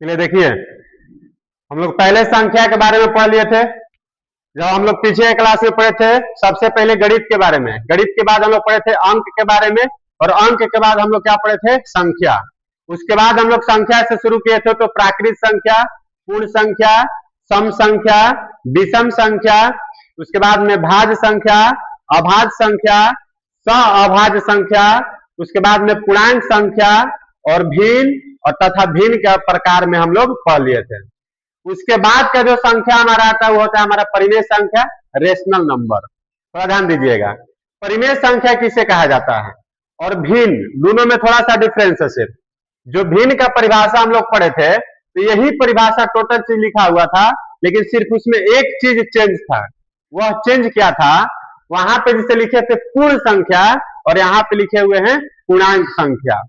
चलिए देखिए, हम लोग पहले संख्या के बारे में पढ़ लिए थे। जब हम लोग पीछे क्लास में पढ़े थे, सबसे पहले गणित के बारे में, गणित के बाद हम लोग पढ़े थे अंक के बारे में, और अंक के बाद हम लोग क्या पढ़े थे? संख्या। उसके बाद हम लोग संख्या से शुरू किए थे, तो प्राकृत संख्या, पूर्ण संख्या, सम संख्या, विषम संख्या, उसके बाद में भाज्य संख्या, अभाज्य संख्या, सअभाज्य संख्या, उसके बाद में पूर्णांक संख्या और भिन्न और तथा भिन्न के प्रकार में हम लोग पढ़ लिए थे। उसके बाद का जो संख्या हमारा आता है वो होता है हमारा परिमेय संख्या, रेशनल नंबर। थोड़ा ध्यान दीजिएगा, परिमेय संख्या किसे कहा जाता है और भिन्न, दोनों में थोड़ा सा डिफरेंस है। सिर्फ जो भिन्न का परिभाषा हम लोग पढ़े थे, तो यही परिभाषा टोटल चीज लिखा हुआ था, लेकिन सिर्फ उसमें एक चीज चेंज था। वह चेंज क्या था? वहां पे जिसे लिखे थे पूर्ण संख्या, और यहाँ पे लिखे हुए हैं पूर्णांक संख्या।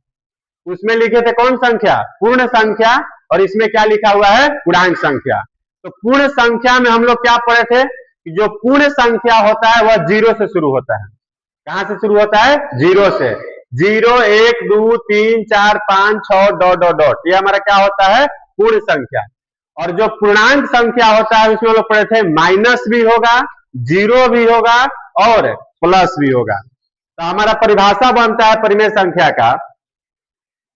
उसमें लिखे थे कौन संख्या? पूर्ण संख्या, और इसमें क्या लिखा हुआ है? पूर्णांक संख्या। तो पूर्ण संख्या में हम लोग क्या पढ़े थे कि जो पूर्ण संख्या होता है वह जीरो से शुरू होता है। कहां से शुरू होता है? जीरो से। 0 1 2 3 4 5 6 डॉट डॉट डॉट, ये हमारा क्या होता है? पूर्ण संख्या। और जो पूर्णांक संख्या होता है उसमें लोग पढ़े थे माइनस भी होगा, जीरो भी होगा और प्लस भी होगा। तो हमारा परिभाषा बनता है परिमेय संख्या का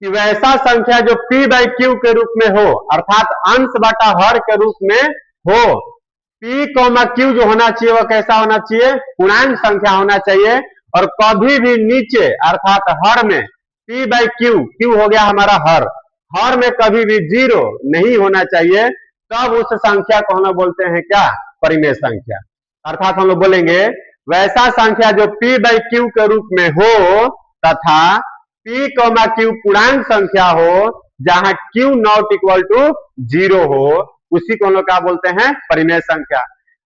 कि वैसा संख्या जो p बाई क्यू के रूप में हो, अर्थात अंश बटा हर के रूप में हो। p कॉमा क्यू जो होना चाहिए वह कैसा होना चाहिए? पूर्णांक संख्या होना चाहिए। और कभी भी नीचे अर्थात हर में p बाई क्यू, क्यू हो गया हमारा हर, हर में कभी भी जीरो नहीं होना चाहिए। तब उस संख्या को हम लोग बोलते हैं क्या? परिमेय संख्या। अर्थात हम लोग बोलेंगे वैसा संख्या जो p बाई क्यू के रूप में हो तथा p कॉमा क्यू पूर्णांक संख्या हो, जहां q not equal to zero हो, उसी को हम लोग क्या बोलते हैं? परिमेय संख्या।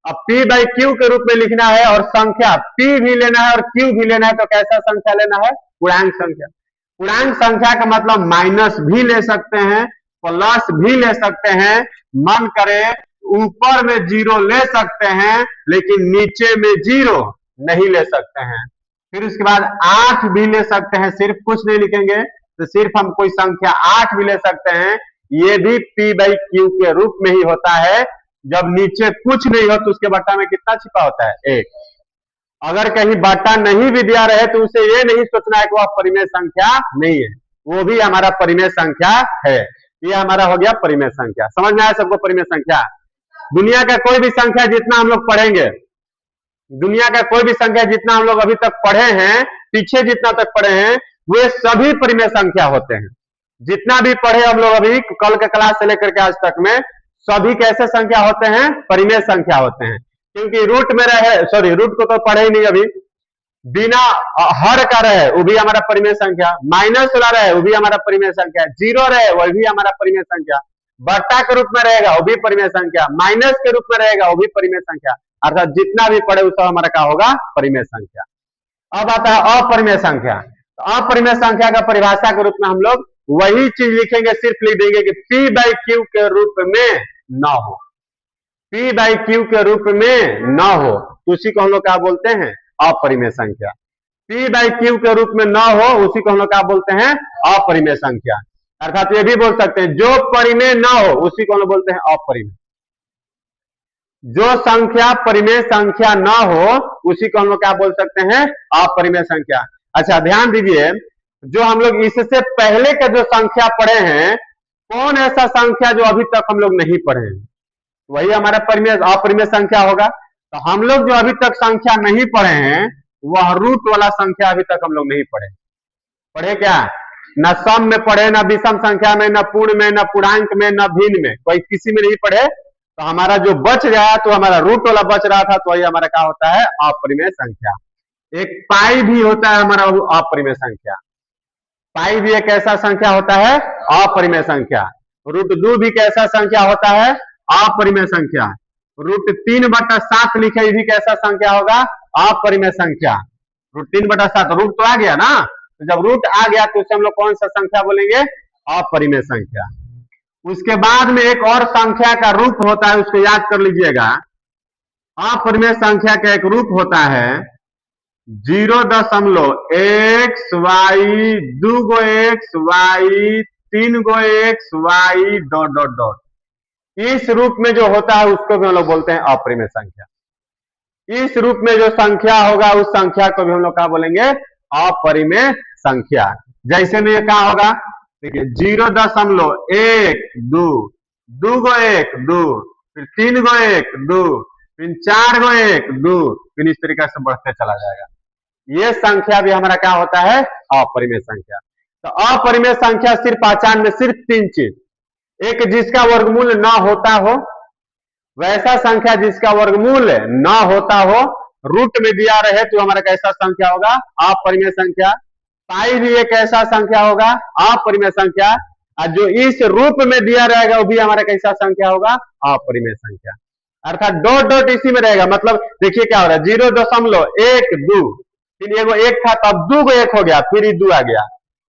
अब p बाई क्यू के रूप में लिखना है और संख्या p भी लेना है और q भी लेना है, तो कैसा संख्या लेना है? पूर्णांक संख्या। पूर्णांक संख्या का मतलब माइनस भी ले सकते हैं, प्लस भी ले सकते हैं, मन करे ऊपर में जीरो ले सकते हैं, लेकिन नीचे में जीरो नहीं ले सकते हैं। फिर उसके बाद 8 भी ले सकते हैं, सिर्फ कुछ नहीं लिखेंगे तो सिर्फ हम कोई संख्या 8 भी ले सकते हैं। ये भी p बाई क्यू के रूप में ही होता है। जब नीचे कुछ नहीं हो तो उसके बट्टा में कितना छिपा होता है? 1। अगर कहीं बट्टा नहीं भी दिया रहे तो उसे ये नहीं सोचना है कि वह परिमेय संख्या नहीं है, वो भी हमारा परिमेय संख्या है। ये हमारा हो गया परिमेय संख्या। समझ में आया सबको? परिमेय संख्या दुनिया का कोई भी संख्या जितना हम लोग पढ़ेंगे, दुनिया का कोई भी संख्या जितना हम लोग अभी तक पढ़े हैं, पीछे जितना तक पढ़े हैं, वे सभी परिमेय संख्या होते हैं। जितना भी पढ़े हम लोग अभी कल के क्लास से लेकर के आज तक में, सभी कैसे संख्या होते हैं? परिमेय संख्या होते हैं। क्योंकि रूट में रहे, सॉरी रूट को तो पढ़े ही नहीं अभी, बिना हर का रहे वो भी हमारा परिमेय संख्या, माइनस वाला रहे वो भी हमारा परिमेय संख्या, जीरो रहे वह भी हमारा परिमेय संख्या, बट्टा के रूप में रहेगा वो भी परिमेय संख्या, माइनस के रूप में रहेगा वो भी परिमेय संख्या। अर्थात जितना भी पढ़े वो सब हमारा क्या होगा? परिमेय संख्या। अब आता है अपरिमेय संख्या। तो अपरिमेय संख्या का परिभाषा के रूप में हम लोग वही चीज लिखेंगे, सिर्फ लिख देंगे कि p बाई क्यू के रूप में न हो, p बाई क्यू के रूप में न हो, तो उसी को हम लोग क्या बोलते हैं? अपरिमेय संख्या। p बाई क्यू के रूप में न हो उसी को हम लोग क्या बोलते हैं? अपरिमेय संख्या। अर्थात ये भी बोल सकते हैं जो परिमेय न हो उसी को हम लोग बोलते हैं अपरिमेय। जो संख्या परिमेय संख्या न हो उसी को हम लोग क्या बोल सकते हैं? अपरिमेय संख्या। अच्छा ध्यान दीजिए, जो हम लोग इससे पहले के जो संख्या पढ़े हैं, कौन ऐसा संख्या जो अभी तक हम लोग नहीं पढ़े हैं? वही हमारा परिमेय अपरिमेय संख्या होगा। तो हम लोग जो अभी तक संख्या नहीं पढ़े हैं वह रूट वाला संख्या अभी तक हम लोग नहीं पढ़े। पढ़े क्या? न सम में पढ़े, न विषम संख्या में, न पूर्ण में, न पूर्णांक में, न भिन्न में, कोई किसी में नहीं पढ़े। तो हमारा जो बच गया तो हमारा रूट वाला बच रहा था, तो वही हमारा क्या होता है? अपरिमेय संख्या। एक पाई भी होता है हमारा अपरिमेय संख्या। पाई भी एक ऐसा संख्या होता है अपरिमेय संख्या। रूट 2 भी कैसा संख्या होता है? अपरिमेय संख्या। रूट 3/7 लिखे भी कैसा संख्या होगा? अपरिमेय संख्या। रूट 3/7 रूट तो आ गया ना, तो जब रूट आ गया तो उसे हम लोग कौन सा संख्या बोलेंगे? अपरिमेय संख्या। उसके बाद में एक और संख्या का रूप होता है, उसको याद कर लीजिएगा। अपरिमेय संख्या का एक रूप होता है 0.xy 2x y 3 गो X Y dot dot dot इस रूप में जो होता है उसको भी हम लोग बोलते हैं अपरिमेय संख्या। इस रूप में जो संख्या होगा उस संख्या को भी हम लोग क्या बोलेंगे, अपरिमेय संख्या। जैसे में क्या होगा, देखिए 0.1 2, 2 गो 1 2, फिर 3 गो 1 2, फिर 4 गो 1 2, फिर इस तरीके से बढ़ते चला जाएगा। ये संख्या भी हमारा क्या होता है, अपरिमेय संख्या। तो अपरिमेय संख्या सिर्फ पहचान में सिर्फ 3 चीज, एक जिसका वर्गमूल न होता हो, वैसा संख्या जिसका वर्गमूल न होता हो, रूट में दिया रहे तो हमारा कैसा संख्या होगा, अपरिमेय संख्या। पाई भी एक ऐसा संख्या होगा अपरिमेय संख्या, और जो इस रूप में दिया रहेगा वो भी हमारा कैसा संख्या होगा, अपरिमेय संख्या। अर्थात डॉट डॉट इसी में रहेगा, मतलब देखिए क्या हो रहा है, 0.12, फिर एगो एक था तब 2 गो 1 हो गया, फिर 2 आ गया,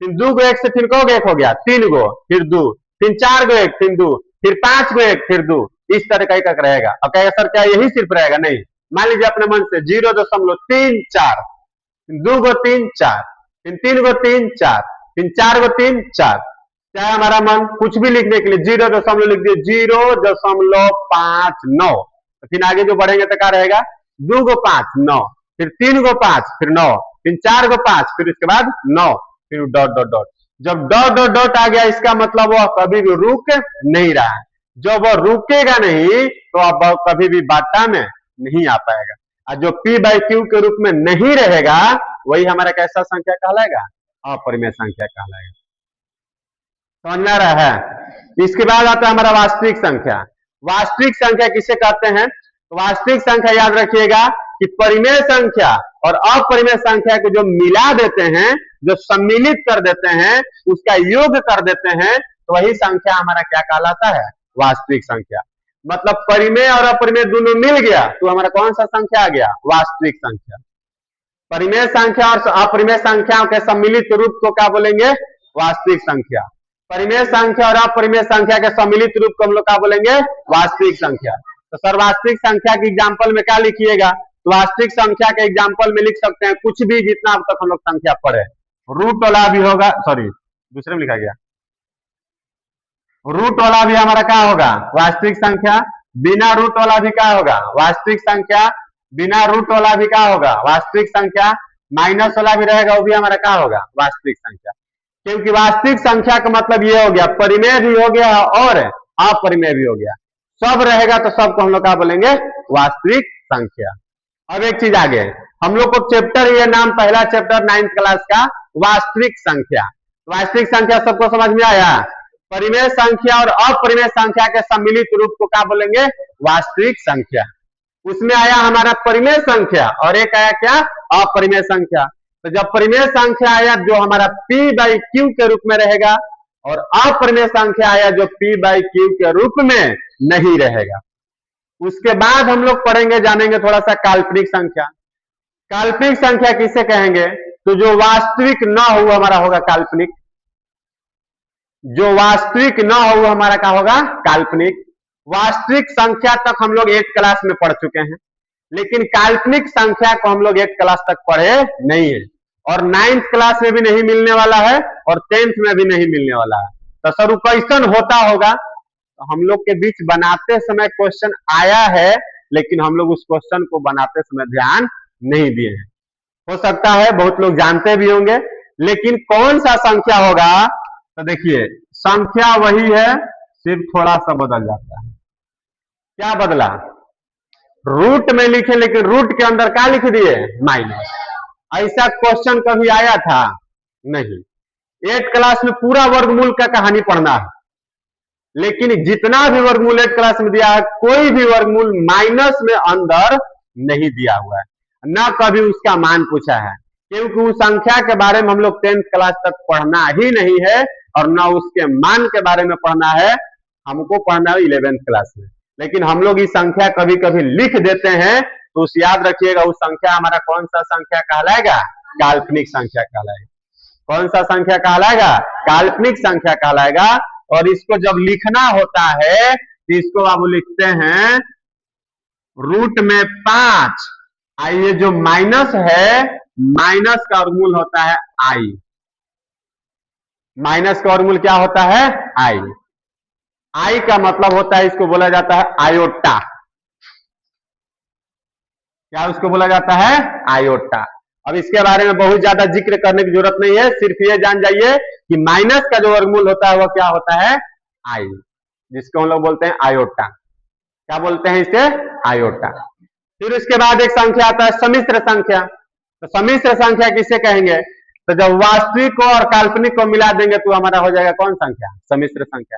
फिर 2 गो 1 से फिर को 1 हो गया, 3 गो फिर 2, फिर 4 गो 1 फिर 2, फिर 5 गो 1 फिर 2, इस तरह का रहेगा। और कहेगा सर क्या यही सिर्फ रहेगा, नहीं, मान लीजिए अपने मन से 0.34, 2 गो 3 4, फिर 3 गो 3 4, फिर 4 गो 3 4, क्या है हमारा मन, कुछ भी लिखने के लिए 0 लिख दिए, 0.59, फिर आगे जो बढ़ेंगे तो क्या रहेगा, 2 गो 5 9, फिर 3 गो 5 फिर 9, फिर 4 गो 5, फिर उसके बाद 9, फिर डॉट डॉट डॉट। जब डॉट डॉट डॉट आ गया इसका मतलब वह कभी भी रुक नहीं रहा है। जब वह रुकेगा नहीं तो अब कभी भी बाटा में नहीं आ पाएगा। और जो पी बाई क्यू के रूप में नहीं रहेगा वही हमारा कैसा संख्या कहलाएगा, अपरिमेय संख्या कहलाएगा। समझ में आ रहा है। इसके बाद आता है हमारा वास्तविक संख्या। वास्तविक संख्या किसे कहते हैं, तो वास्तविक संख्या याद रखिएगा कि परिमेय संख्या और अपरिमेय संख्या को जो मिला देते हैं, जो सम्मिलित कर देते हैं, उसका योग कर देते हैं, तो वही संख्या हमारा क्या कहलाता है, वास्तविक संख्या। मतलब परिमेय और अपरिमेय दोनों मिल गया तो हमारा कौन सा संख्या आ गया, वास्तविक संख्या। परिमेय संख्या और अपरिमेय संख्याओं के सम्मिलित रूप को क्या बोलेंगे, वास्तविक संख्या। परिमेय संख्या और अपरिमेय संख्या के सम्मिलित रूप को हम लोग क्या बोलेंगे, वास्तविक संख्या। तो सर वास्तविक संख्या के एग्जाम्पल में क्या लिखिएगा, तो वास्तविक संख्या के एग्जाम्पल में लिख सकते हैं कुछ भी जितना अब तक हम लोग संख्या पढ़े। रूट वाला भी होगा, सॉरी दूसरे में लिखा गया, रूट वाला भी हमारा क्या होगा, वास्तविक संख्या। बिना रूट वाला भी क्या होगा, वास्तविक संख्या। बिना रूट वाला भी क्या होगा, वास्तविक संख्या। माइनस वाला भी रहेगा वो भी हमारा क्या होगा, वास्तविक संख्या। क्योंकि वास्तविक संख्या का मतलब ये हो गया परिमेय भी हो गया और अपरिमेय भी हो गया, सब रहेगा तो सबको हम लोग क्या बोलेंगे, वास्तविक संख्या। अब एक चीज आगे, हम लोग को चैप्टर, ये नाम पहला चैप्टर 9th क्लास का, वास्तविक संख्या। वास्तविक संख्या सबको समझ में आया। परिमेय संख्या और अपरिमेय संख्या के सम्मिलित रूप को क्या बोलेंगे, वास्तविक संख्या। उसमें आया हमारा परिमेय संख्या और एक आया क्या, अपरिमेय संख्या। तो जब परिमेय संख्या आया जो हमारा P बाई Q के रूप में रहेगा, और अपरिमेय संख्या आया जो P बाई Q के रूप में नहीं रहेगा। उसके बाद हम लोग पढ़ेंगे, जानेंगे थोड़ा सा काल्पनिक संख्या। काल्पनिक संख्या किसे कहेंगे, तो जो वास्तविक न हो हमारा होगा काल्पनिक। जो वास्तविक न हो हमारा क्या होगा, काल्पनिक। वास्तविक संख्या तक हम लोग 8th क्लास में पढ़ चुके हैं, लेकिन काल्पनिक संख्या को हम लोग 8th क्लास तक पढ़े नहीं है, और 9th क्लास में भी नहीं मिलने वाला है और 10th में भी नहीं मिलने वाला है। तो सर क्वेश्चन होता होगा, तो हम लोग के बीच बनाते समय क्वेश्चन आया है, लेकिन हम लोग उस क्वेश्चन को बनाते समय ध्यान नहीं दिए हैं। हो सकता है बहुत लोग जानते भी होंगे, लेकिन कौन सा संख्या होगा, तो देखिए संख्या वही है, सिर्फ थोड़ा सा बदल जाता है। क्या बदला, रूट में लिखे लेकिन रूट के अंदर क्या लिख दिए, माइनस। ऐसा क्वेश्चन कभी आया था नहीं। 8th क्लास में पूरा वर्गमूल का कहानी पढ़ना है, लेकिन जितना भी वर्गमूल 8th क्लास में दिया है, कोई भी वर्गमूल माइनस में अंदर नहीं दिया हुआ है, न कभी उसका मान पूछा है, क्योंकि उस संख्या के बारे में हम लोग 10th क्लास तक पढ़ना ही नहीं है, और न उसके मान के बारे में पढ़ना है, हमको पढ़ना है 11th क्लास में। लेकिन हम लोग ये संख्या कभी कभी लिख देते हैं, तो उस याद रखिएगा उस संख्या हमारा कौन सा संख्या कहलाएगा, काल्पनिक संख्या कहलाएगा। कौन सा संख्या कहलाएगा, काल्पनिक संख्या कहलाएगा। और इसको जब लिखना होता है तो इसको आप लिखते हैं रूट में 5। आइए जो माइनस है, माइनस का वर्गमूल होता है आई। माइनस का वर्गमूल क्या होता है? आई। आई का मतलब होता है, इसको बोला जाता है आयोटा। क्या उसको बोला जाता है? आयोटा। अब इसके बारे में बहुत ज्यादा जिक्र करने की जरूरत नहीं है, सिर्फ ये जान जाइए कि माइनस का जो वर्गमूल होता है वह क्या होता है? आई, जिसको हम लोग बोलते हैं आयोटा। क्या बोलते हैं इसे? आयोटा। फिर उसके बाद एक संख्या आता है सम्मिश्र संख्या। तो सम्मिश्र संख्या किसे कहेंगे? तो जब वास्तविक को और काल्पनिक को मिला देंगे तो हमारा हो जाएगा कौन संख्या? सम्मिश्र संख्या।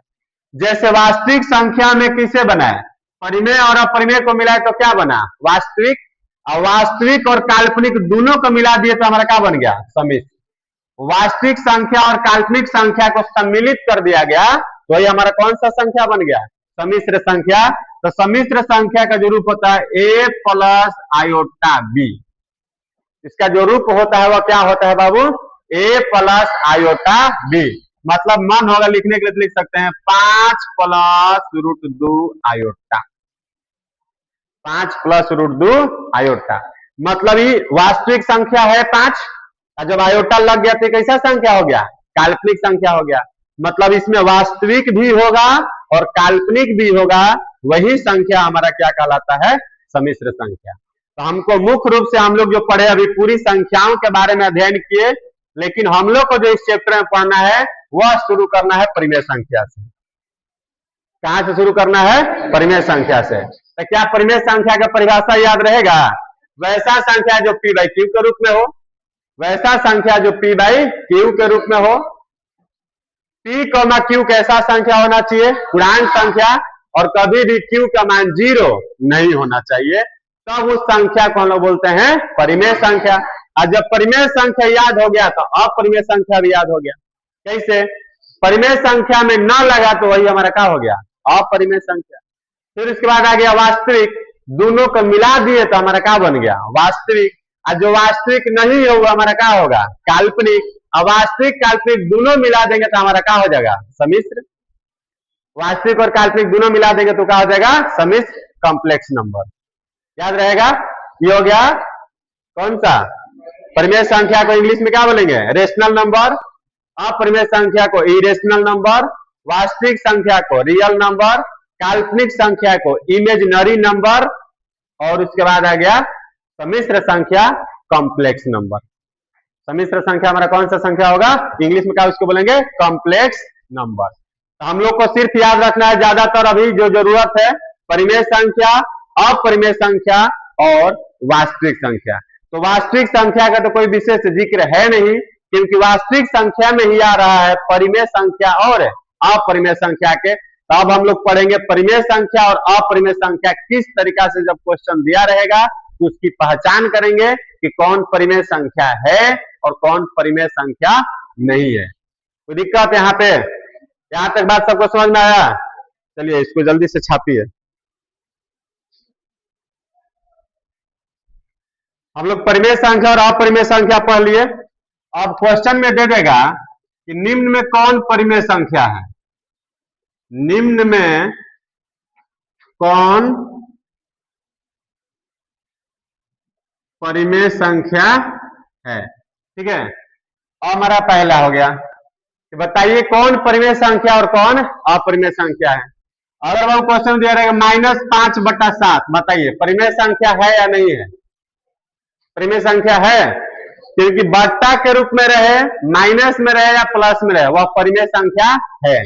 जैसे वास्तविक संख्या में किसे बनाए? परिमेय और अपरिमेय को मिलाए तो क्या बना? वास्तविक। और वास्तविक और काल्पनिक दोनों को मिला दिए तो हमारा क्या बन गया? सम्मिश्र। वास्तविक संख्या और काल्पनिक संख्या को सम्मिलित कर दिया गया तो ये हमारा कौन सा संख्या बन गया? सम्मिश्र संख्या। तो सम्मिश्र संख्या का जो रूप होता है ए प्लस आयोटा बी। इसका जो रूप होता है वह क्या होता है बाबू? ए प्लस आयोटा बी। मतलब मन होगा लिखने के लिए तो लिख सकते हैं 5 plus root 2 iota. 5 plus root 2 iota. मतलब ये वास्तविक संख्या है 5, और जब आयोटा लग गया तो कैसा संख्या हो गया? काल्पनिक संख्या हो गया। मतलब इसमें वास्तविक भी होगा और काल्पनिक भी होगा, वही संख्या हमारा क्या कहलाता है? सम्मिश्र संख्या। तो हमको मुख्य रूप से हम लोग जो पढ़े अभी पूरी संख्याओं के बारे में अध्ययन किए, लेकिन हम लोग को जो इस चैप्टर में पढ़ना है वह शुरू करना है परिमेय संख्या से। कहां से शुरू करना है? परिमेय संख्या से। तो क्या परिमेय संख्या का परिभाषा याद रहेगा? वैसा संख्या जो पी बाई क्यू के रूप में हो, वैसा संख्या जो पी बाई क्यू के रूप में हो। पी कॉमा क्यू कैसा संख्या होना चाहिए? पूर्णांक संख्या। और कभी भी क्यू का मान 0 नहीं होना चाहिए, तब उस संख्या को हम लोग बोलते हैं परिमेय संख्या। और जब परिमेय संख्या याद हो गया तो अपरिमेय संख्या भी याद हो गया। कैसे? परिमेय संख्या में न लगा तो वही हमारा क्या हो गया? अपरिमेय संख्या। फिर उसके बाद आ गया वास्तविक। दोनों को मिला दिए तो हमारा क्या बन गया? वास्तविक। और जो वास्तविक नहीं है वो हमारा क्या होगा? काल्पनिक। और वास्तविक काल्पनिक दोनों मिला देंगे तो हमारा क्या हो जाएगा? सम्मिश्र। वास्तविक और काल्पनिक दोनों मिला देंगे तो क्या हो जाएगा? सम्मिश्र कॉम्प्लेक्स नंबर। याद रहेगा? ये हो गया कौन सा? परिमेय संख्या को इंग्लिश में क्या बोलेंगे? Rational number. अपरिमेय संख्या को इरेशनल नंबर। वास्तविक संख्या को रियल नंबर। काल्पनिक संख्या को इमेजिनरी नंबर। और उसके बाद आ गया सम्मिश्र संख्या कॉम्प्लेक्स नंबर। सम्मिश्र संख्या हमारा कौन सा संख्या होगा? इंग्लिश में क्या उसको बोलेंगे? Complex number. तो हम लोग को सिर्फ याद रखना है ज्यादातर अभी जो जरूरत है परिमेय संख्या, अपरिमेय संख्या और वास्तविक संख्या। तो वास्तविक संख्या का तो कोई विशेष जिक्र है नहीं, क्योंकि वास्तविक संख्या में ही आ रहा है परिमेय संख्या और अपरिमेय संख्या के। तो अब हम लोग पढ़ेंगे परिमेय संख्या और अपरिमेय संख्या किस तरीका से जब क्वेश्चन दिया रहेगा तो उसकी पहचान करेंगे कि कौन परिमेय संख्या है और कौन परिमेय संख्या नहीं है। कोई दिक्कत यहाँ पे? यहाँ तक बात सबको समझ में आया? चलिए इसको जल्दी से छापिए। हम लोग परिमेय संख्या और अपरिमेय संख्या पढ़ लिए। अब क्वेश्चन में दे देगा कि निम्न में कौन परिमेय संख्या है? निम्न में कौन परिमेय संख्या है? ठीक है। और हमारा पहला हो गया कि बताइए कौन परिमेय संख्या और कौन अपरिमेय संख्या है। अगर वो क्वेश्चन दिया रहेगा -5/7, बताइए परिमेय संख्या है या नहीं है? परिमेय संख्या है, क्योंकि बट्टा के रूप में रहे, माइनस में रहे या प्लस में रहे वह परिमेय संख्या है।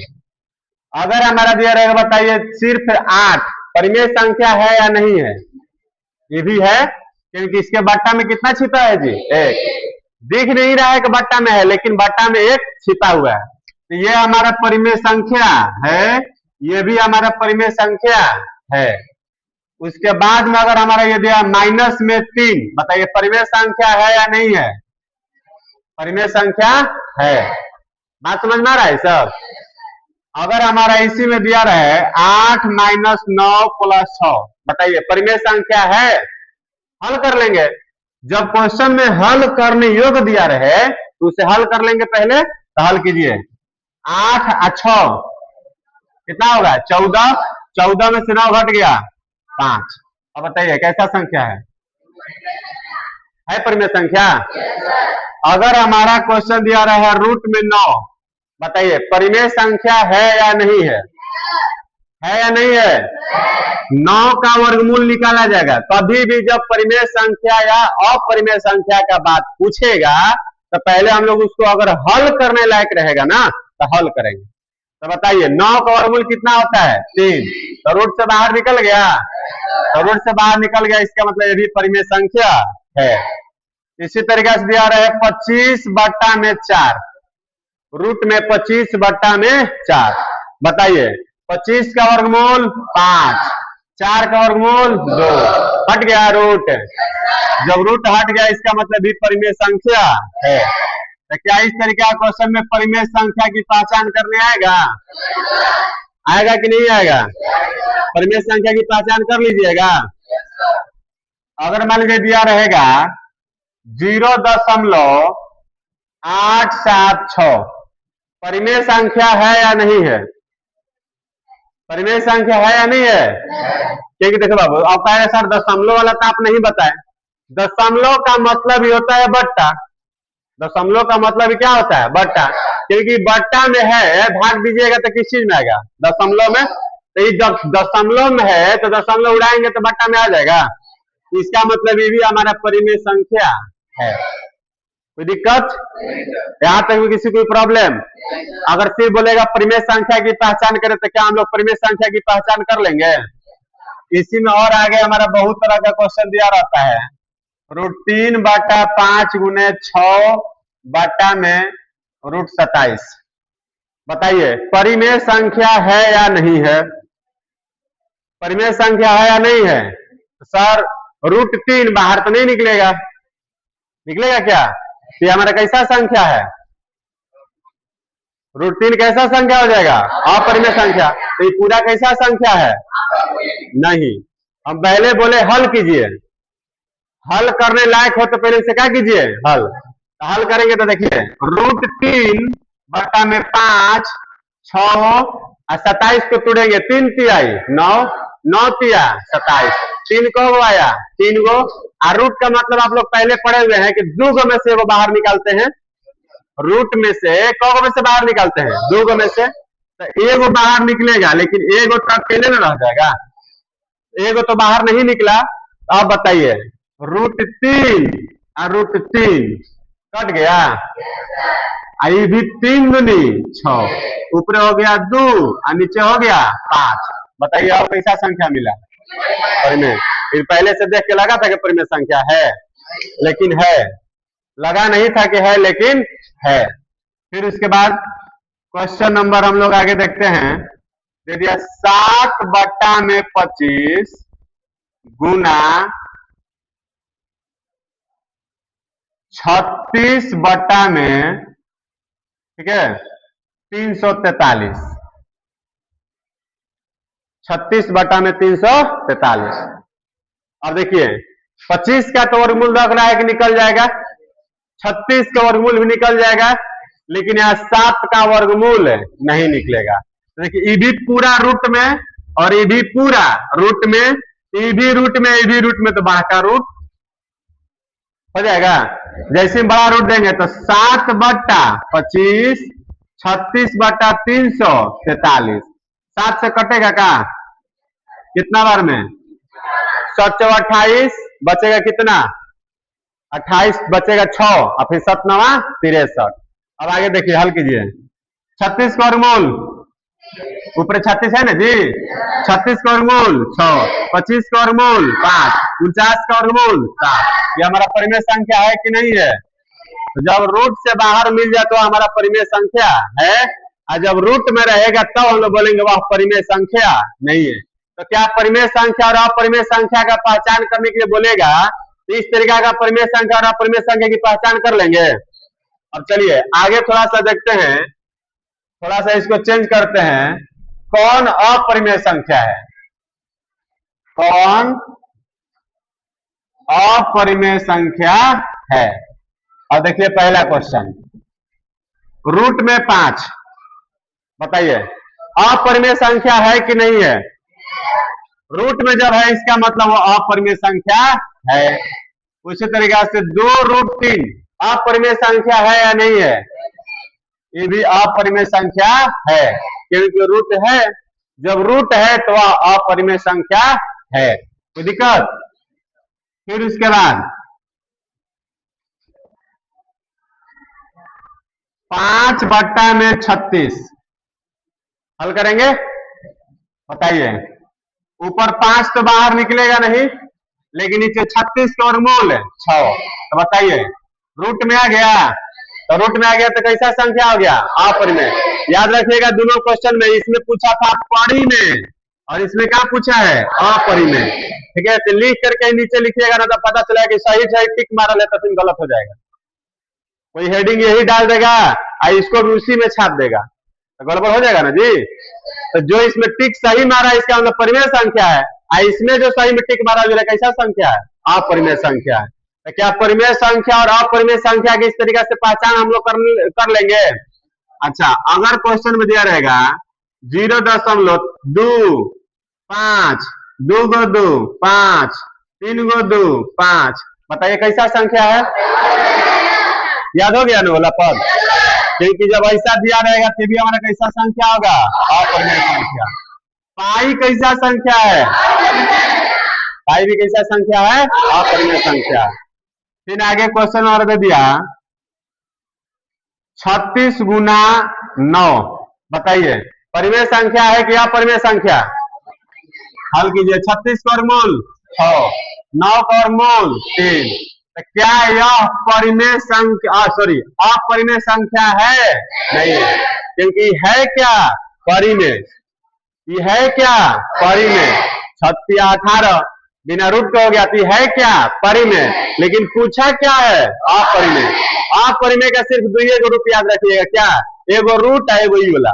अगर हमारा दिया रहेगा बताइए सिर्फ 8, परिमेय संख्या है या नहीं है? ये भी है, क्योंकि इसके बट्टा में कितना छिपा है जी? 1। दिख नहीं रहा है कि बट्टा में है, लेकिन बट्टा में 1 छिपा हुआ है। तो ये हमारा परिमेय संख्या है, ये भी हमारा परिमेय संख्या है। उसके बाद में अगर हमारा ये दिया -3, बताइए परिमेय संख्या है या नहीं है? परिमेय संख्या है। बात समझ में आ रहा है सब? अगर हमारा इसी में दिया रहे 8 - 9 + 6, बताइए परिमेय संख्या है? हल कर लेंगे। जब क्वेश्चन में हल करने योग्य दिया रहे तो उसे हल कर लेंगे पहले। तो हल कीजिए 8 और 6 कितना होगा? 14। 14 में से 9 घट गया 5। अब बताइए कैसा संख्या है? है परिमेय संख्या? अगर हमारा क्वेश्चन दिया रहा है रूट में 9, बताइए परिमेय संख्या है या नहीं है? है या नहीं है? 9 का वर्गमूल निकाला जाएगा। कभी भी जब परिमेय संख्या या अपरिमेय संख्या का बात पूछेगा तो पहले हम लोग उसको अगर हल करने लायक रहेगा ना तो हल करेंगे। तो बताइए 9 का वर्गमूल कितना होता है? 3। तो रूट से बाहर निकल गया, तो रूट से बाहर निकल गया, इसका मतलब ये भी परिमेय संख्या है। इसी तरीके से दिया रहा है 25/4, रूट में 25/4। बताइए 25 का वर्गमूल 5, 4 का वर्गमूल 2, हट गया रूट। जब रूट हट गया इसका मतलब भी परिमेय संख्या है। तो क्या इस तरीके का क्वेश्चन में परिमेय संख्या की पहचान करने आएगा? आएगा कि नहीं आएगा? परिमेय संख्या की पहचान कर लीजिएगा। अगर मान लीजिए दिया रहेगा 0.876, परिमेय संख्या है या नहीं है? परिमेय संख्या है या नहीं है? क्योंकि देखो बाबू आप कहेंगे सर दशमलव वाला तो आप नहीं बताए। दशमलव का मतलब ही होता है बट्टा। दशमलव का मतलब क्या होता है? बट्टा। क्योंकि बट्टा में है, भाग दीजिएगा तो किस चीज में आएगा? दशमलव में। तो ये जब दशमलव में है तो दशमलव उड़ाएंगे तो बट्टा में आ जाएगा। इसका मतलब ये भी हमारा परिमेय संख्या है। कोई दिक्कत यहाँ तक भी? किसी कोई प्रॉब्लम? अगर सिर्फ बोलेगा परिमेय संख्या की पहचान करें तो क्या हम लोग परिमेय संख्या की पहचान कर लेंगे? इसी में और आगे हमारा बहुत तरह का क्वेश्चन दिया रहता है। √3/5 गुने 6/√27। बताइए परिमेय संख्या है या नहीं है? परिमेय संख्या है या नहीं है? सर √3 बाहर तो नहीं निकलेगा, निकलेगा क्या? ये हमारा कैसा संख्या है? √3 कैसा संख्या हो जाएगा? अपरिमेय संख्या। तो ये पूरा कैसा संख्या है? नहीं। हम पहले बोले हल कीजिए, हल करने लायक हो तो पहले से क्या कीजिए? हल। तो हल करेंगे तो देखिए √3/5, 6 और 27 को तोड़ेंगे, 3 तिहाई 9, 9 तिया 27, 3 को आया 3 गो। और रूट का मतलब आप लोग पहले पढ़े हुए हैं कि 2 गो में से वो बाहर निकालते हैं। रूट में से कौ में से बाहर निकालते हैं? 2 गो में से। तो एगो बाहर निकलेगा, लेकिन एगो तो अकेले में रह जाएगा, एगो तो बाहर नहीं निकला। अब बताइए √3 और √3 कट गया, आई भी 3 दूनी 6, ऊपर हो गया 2 और नीचे हो गया 5। बताइए और कैसा संख्या मिला? परिमेय। फिर पहले से देख के लगा था कि परिमेय संख्या है, लेकिन है, लगा नहीं था कि है लेकिन है। फिर उसके बाद क्वेश्चन नंबर हम लोग आगे देखते हैं। दे दिया 7/25 गुना 36/में, ठीक है, 343। 36/में 343। अब देखिए 25 का तो वर्गमूल रख रहा है कि निकल जाएगा, 36 का वर्गमूल भी निकल जाएगा, लेकिन यहाँ 7 का वर्गमूल नहीं निकलेगा। तो देखिए ये भी पूरा रूट में और ये भी पूरा रूट में, ये भी रूट में, ये भी रूट में, तो बाहर का रूट हो जाएगा। जैसे बड़ा रूट देंगे तो 7/25 36/343। 7 से कटेगा का? कितना बार में? 7 × 28 बचेगा कितना? 28 बचेगा 6 और फिर 7 × 9 63। अब आगे देखिए हल कीजिए। 36 का वर्गमूल, ऊपर 36 है ना जी, 36 का वर्गमूल 6, 25 का वर्गमूल 5, 49 का वर्गमूल 7। ये हमारा परिमेय संख्या है कि नहीं है? तो जब रूट से बाहर मिल जाए तो हमारा परिमेय संख्या है, और जब रूट में रहेगा तब हम लोग बोलेंगे वह परिमेय संख्या नहीं है। तो क्या परिमेय संख्या और अपरिमेय संख्या का पहचान करने के लिए बोलेगा तो इस तरीका का परिमेय संख्या और अपरिमेय संख्या की पहचान कर लेंगे। अब चलिए आगे थोड़ा सा देखते हैं, थोड़ा सा इसको चेंज करते हैं। कौन अपरिमेय संख्या है? कौन अपरिमेय संख्या है? और देखिए पहला क्वेश्चन, रूट में 5, बताइए अपरिमेय संख्या है कि नहीं है? रूट में जब है इसका मतलब वो अपरिमेय संख्या है। उसी तरीके से 2√3 अपरिमेय संख्या है या नहीं है? ये भी अपरिमेय संख्या है, क्योंकि रूट है। जब रूट है तो वह अपरिमेय संख्या है। कोई दिक्कत? फिर उसके बाद 5/36 हल करेंगे। बताइए, ऊपर 5 तो बाहर निकलेगा नहीं, लेकिन नीचे 36 का वर्गमूल 6। तो बताइए, रूट में आ गया, तो रूट में आ गया तो कैसा संख्या हो गया? अपरिमेय। याद रखिएगा, दोनों क्वेश्चन में इसमें पूछा था परिमेय और इसमें क्या पूछा है? अपरिमेय। ठीक है, तो लिख करके नीचे लिखिएगा ना, तो पता चलेगा कि सही सही टिक मारा ले तो फिर गलत हो जाएगा। कोई हेडिंग यही डाल देगा और इसको भी उसी में छाप देगा, तो गड़बड़ हो जाएगा ना जी। तो जो इसमें टिक सही मारा इसका मतलब परिमेय संख्या है, और इसमें जो सही में टिक मारा जो कैसा संख्या है? अपरिमेय संख्या है। तो क्या परिमेय संख्या और अपरिमेय संख्या की इस तरीके से पहचान हम लोग कर लेंगे? अच्छा, अगर क्वेश्चन में दिया रहेगा 0.25, 2x2 5, 3x2 5, बताइए कैसा संख्या है? याद हो गया ना वाला पद? क्योंकि जब ऐसा दिया रहेगा तो भी हमारा कैसा संख्या होगा? अपरिमेय संख्या। पाई कैसा संख्या है? पाई भी कैसा संख्या है? अपरिमेय संख्या। फिर आगे क्वेश्चन और दे दिया 36 गुना 9, बताइए परिमेय संख्या है कि अपरिमेय संख्या? हल कीजिए। 36 का वर्गमूल 6, 9 का वर्गमूल 3। तो क्या यह परिमेय संख्या, सॉरी अपरिमेय संख्या है? नहीं है, क्योंकि है क्या? परिमेय। ये है क्या? परिमेय। 36 18 बिना रूट का हो गया, तो है क्या? परिमेय। लेकिन पूछा क्या है? अपरिमेय। अपरिमेय का सिर्फ दुइये को रूप याद रखिएगा, क्या? एगो रूट है, एगो यूला।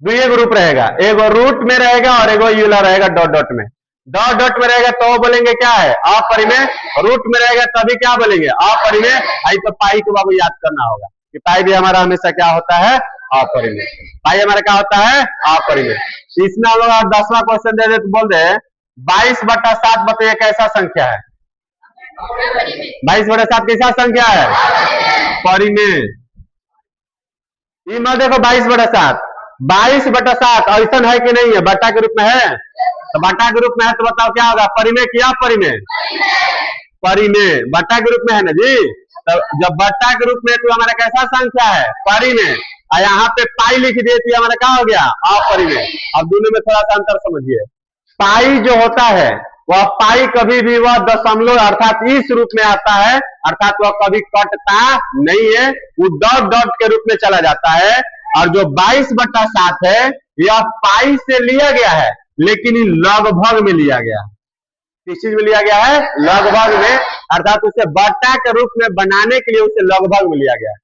दुइये को रूप रहेगा, एगो रूट में रहेगा और एगो यूला रहेगा डॉट डॉट में। डॉट डॉट में रहेगा तो बोलेंगे क्या है? अपरिमेय। रूट में रहेगा तभी क्या बोलेंगे? अपरिमेय। आई तो पाई को बाबू याद करना होगा कि पाई भी हमारा हमेशा क्या होता है? अपरिमेय। पाई हमारा क्या होता है? अपरिमेय। इसमें हम लोग 10वां क्वेश्चन दे दे तो बोल दे 22/7, बताइए कैसा संख्या है? 22/7 कैसा संख्या है? परिमेय। ये मत देखो 22/7, 22/7 ऐसा है कि नहीं है? बट्टा के रूप में है, तो बट्टा के रूप में है तो बताओ क्या होगा? परिमेय क्या? परिमेय। परिमेय बट्टा के रूप में है ना जी। तो जब बट्टा के रूप में तो हमारा कैसा संख्या है? परिमेय। और यहाँ पे पाई लिख दिए तो हमारा क्या हो गया? अपरिमेय। अब दोनों में थोड़ा सा अंतर समझिए। पाई जो होता है वह पाई कभी भी वह दशमलव अर्थात इस रूप में आता है, अर्थात वह कभी कटता नहीं है, वो डॉट डॉट के रूप में चला जाता है। और जो 22/7 है यह पाई से लिया गया है, लेकिन लगभग में लिया गया। किस चीज में लिया गया है? लगभग में। अर्थात उसे बट्टा के रूप में बनाने के लिए उसे लगभग में लिया गया है।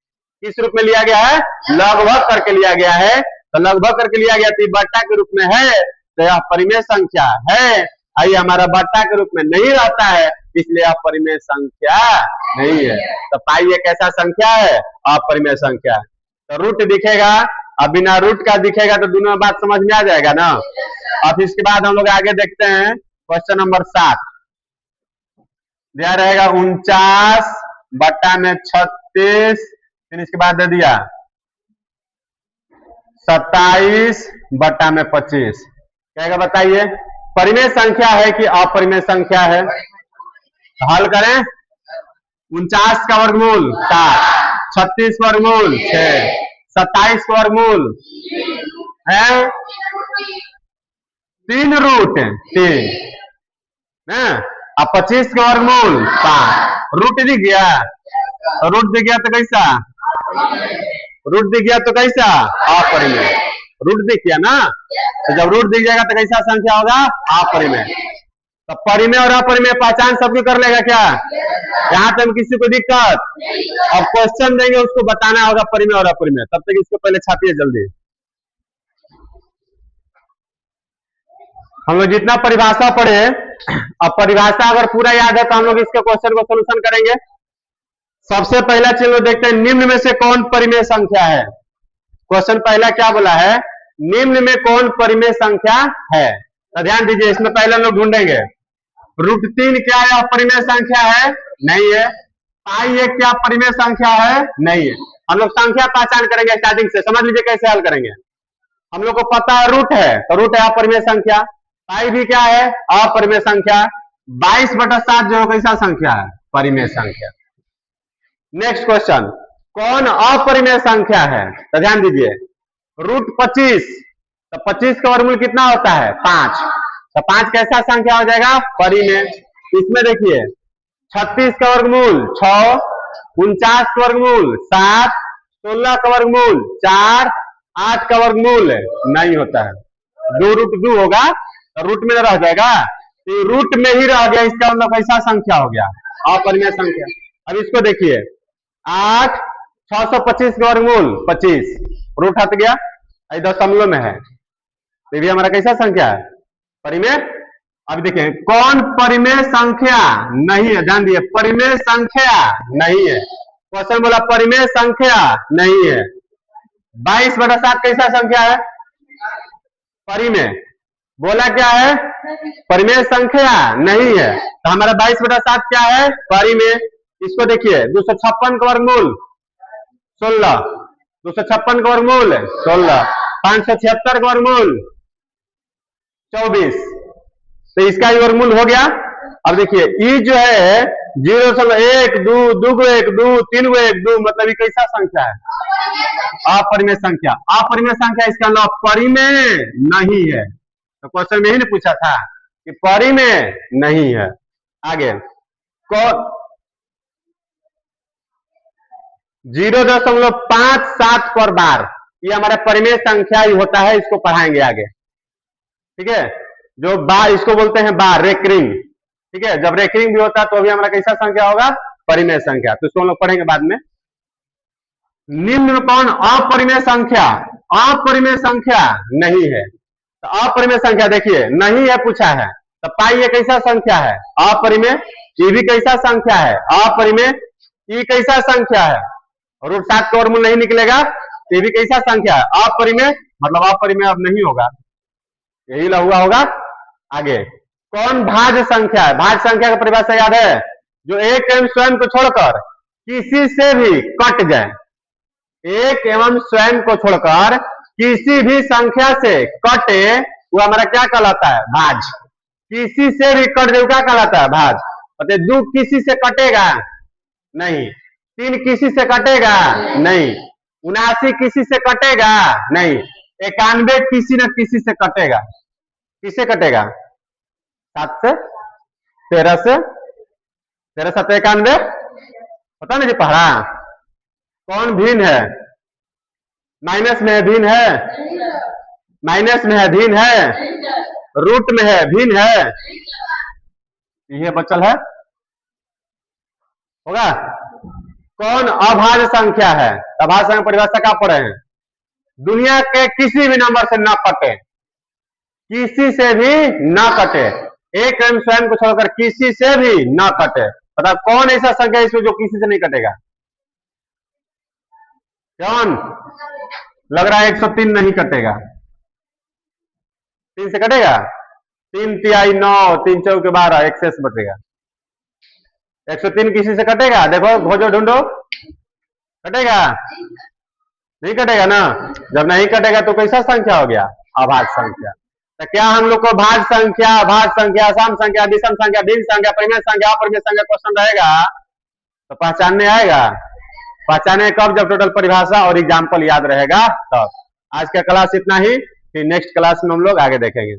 किस रूप में लिया गया है? लगभग करके लिया गया है। तो लगभग करके लिया गया तो बट्टा के रूप में है, तो यह परिमेय संख्या है। आई हमारा बट्टा के रूप में नहीं रहता है, इसलिए अपरिमेय संख्या नहीं है। तो पाई एक ऐसा संख्या है, अपरिमेय संख्या है। तो रूट दिखेगा, अब बिना रूट का दिखेगा तो दोनों बात समझ में आ जाएगा ना। अब इसके बाद हम लोग आगे देखते हैं क्वेश्चन नंबर 7। दिया रहेगा 49/36, फिर इसके बाद दे दिया 27/25। क्या बताइए परिमेय संख्या है कि अपरिमेय संख्या है? तो हल करें। 49 का वर्गमूल 7, 36 वर्गमूल 6, 27 का वर्गमूल है 3√3, अब 25 का वर्गमूल 5। रूट दिख गया, रूट दिख गया तो कैसा? रूट दिख गया तो कैसा? अपरिमेय। रूट दिख गया ना, तो जब रूट दिख जाएगा तो कैसा संख्या होगा? अपरिमेय। तो परिमेय और अपरिमेय पहचान सबको कर लेगा क्या? यहाँ पे हम किसी को दिक्कत? अब क्वेश्चन देंगे उसको बताना होगा परिमेय और अपरिमेय। तब तक इसको पहले छापिए जल्दी। हम लोग जितना परिभाषा पढ़े, अब परिभाषा अगर पूरा याद है तो हम लोग इसके क्वेश्चन को सोल्यूशन करेंगे। सबसे पहला चीज लोग देखते हैं निम्न में से कौन परिमेय संख्या है। क्वेश्चन पहला क्या बोला है? निम्न में कौन परिमेय संख्या है? तो ध्यान दीजिए, इसमें पहले हम लोग ढूंढेंगे √3 क्या है? अपरिमेय संख्या है? नहीं है। पाई एक क्या परिमेय संख्या है? नहीं है। हम लोग संख्या पहचान करेंगे स्टार्टिंग से, समझ लीजिए कैसे हल करेंगे। हम लोग को पता है रूट है, तो रूट है अपरिमेय संख्या। पाई भी क्या है? अपरिमेय संख्या। 22/7 जो कैसा संख्या है? परिमेय संख्या। नेक्स्ट क्वेश्चन, कौन अपरिमेय संख्या है? तो ध्यान दीजिए, रूट 25, तो 25 का वर्गमूल कितना होता है? 5। तो 5 कैसा संख्या हो जाएगा? परिमेय। इसमें देखिए 36 का वर्गमूल 6, 49 का वर्गमूल 7, 16 का वर्गमूल 4, 8 का वर्गमूल नहीं होता है। 2 रूट 2 होगा तो रूट में रह जाएगा, तो रूट में ही रह गया, इसका मतलब कैसा संख्या हो गया? अपरिमेय संख्या। अब इसको देखिए 8, 625 का वर्गमूल 25, रूट हट गया, दशमलव में है, तो ये भी हमारा कैसा संख्या है? परिमेय। अब देखिए कौन परिमेय संख्या नहीं है? ध्यान दिए, परिमेय संख्या नहीं है। क्वेश्चन बोला परिमेय संख्या नहीं है। 22/7 कैसा संख्या है? परिमेय। बोला क्या है? परिमेय संख्या नहीं है, तो हमारा 22/7 क्या है? परिमेय। इसको देखिए 256 का वर्गमूल 16, 256 का वर्गमूल 16, 576 का वर्गमूल 24, तो इसका ही वर्गमूल हो गया। अब देखिए ई जो है 0.1 2 2 को 1 2 3 को 1 2, मतलब ये कैसा संख्या है? अपरिमेय संख्या। अपरिमेय संख्या, इसका नाम परिमेय नहीं है। तो क्वेश्चन में ही नहीं पूछा था कि परिमेय नहीं है। आगे 0.57 पर बार, ये हमारा परिमेय संख्या ही होता है, इसको पढ़ाएंगे आगे। ठीक है, जो बार इसको बोलते हैं बार, रेकरिंग। ठीक है, जब रेकरिंग भी होता है तो भी हमारा कैसा संख्या होगा? परिमेय संख्या। तो इसको हम लोग पढ़ेंगे बाद में। निम्न में कौन अपरिमेय संख्या? अपरिमेय संख्या नहीं है। तो अपरिमेय संख्या देखिए नहीं है पूछा है, तो पाई ये कैसा संख्या है? अपरिमेय। ये भी कैसा संख्या है? अपरिमेय। ये कैसा संख्या है? रूट 7 का वर्गमूल नहीं निकलेगा, ये भी कैसा संख्या है? अपरिमेय, मतलब अपरिमेय अब नहीं होगा, यही हुआ होगा। आगे कौन भाज्य संख्या है? भाज्य संख्या का परिभाषा याद है? जो एक एवं स्वयं को छोड़कर किसी से भी कट जाए, एक एवं स्वयं को छोड़कर किसी भी संख्या से कटे, वो हमारा क्या कहलाता है? भाज्य। किसी से भी कट जाए क्या कहलाता है? भाज्य। 2 किसी से कटेगा नहीं, 3 किसी से कटेगा नहीं, 79 किसी से कटेगा नहीं, 91 किसी न किसी से कटेगा। किससे कटेगा? 7 से, 13 से, 13 7 91, पता नहीं जी पढ़ा। कौन भिन्न है? माइनस में है, भिन्न है? माइनस में है, भिन्न है? रूट में है, भिन्न है? ये बचल है, होगा। कौन अभाज्य संख्या है? अभाज्य संख्या परिभाषा क्या पढ़े हैं? दुनिया के किसी भी नंबर से न कटे, किसी से भी न कटे, एक एवं स्वयं को छोड़कर किसी से भी न कटे। पता कौन ऐसा संख्या इसमें जो किसी से नहीं कटेगा? कौन? लग रहा है 103 नहीं कटेगा। 3 से कटेगा? 3 तिहाई 9, 3 चौके 12, एक शेष बचेगा। 103 किसी से कटेगा? देखो खोजो ढूंढो, कटेगा? नहीं कटेगा ना। जब नहीं कटेगा तो कैसा संख्या हो गया? अभाज्य संख्या। तो क्या हम लोग को भाज्य संख्या, अभाज्य संख्या, सम संख्या, विषम संख्या, भिन्न संख्या, परिमेय संख्या, अपरिमेय संख्या क्वेश्चन रहेगा तो पहचानने आएगा? पहचाने कब? जब टोटल परिभाषा और एग्जाम्पल याद रहेगा तब। आज का क्लास इतना ही, फिर नेक्स्ट क्लास में हम लोग आगे देखेंगे।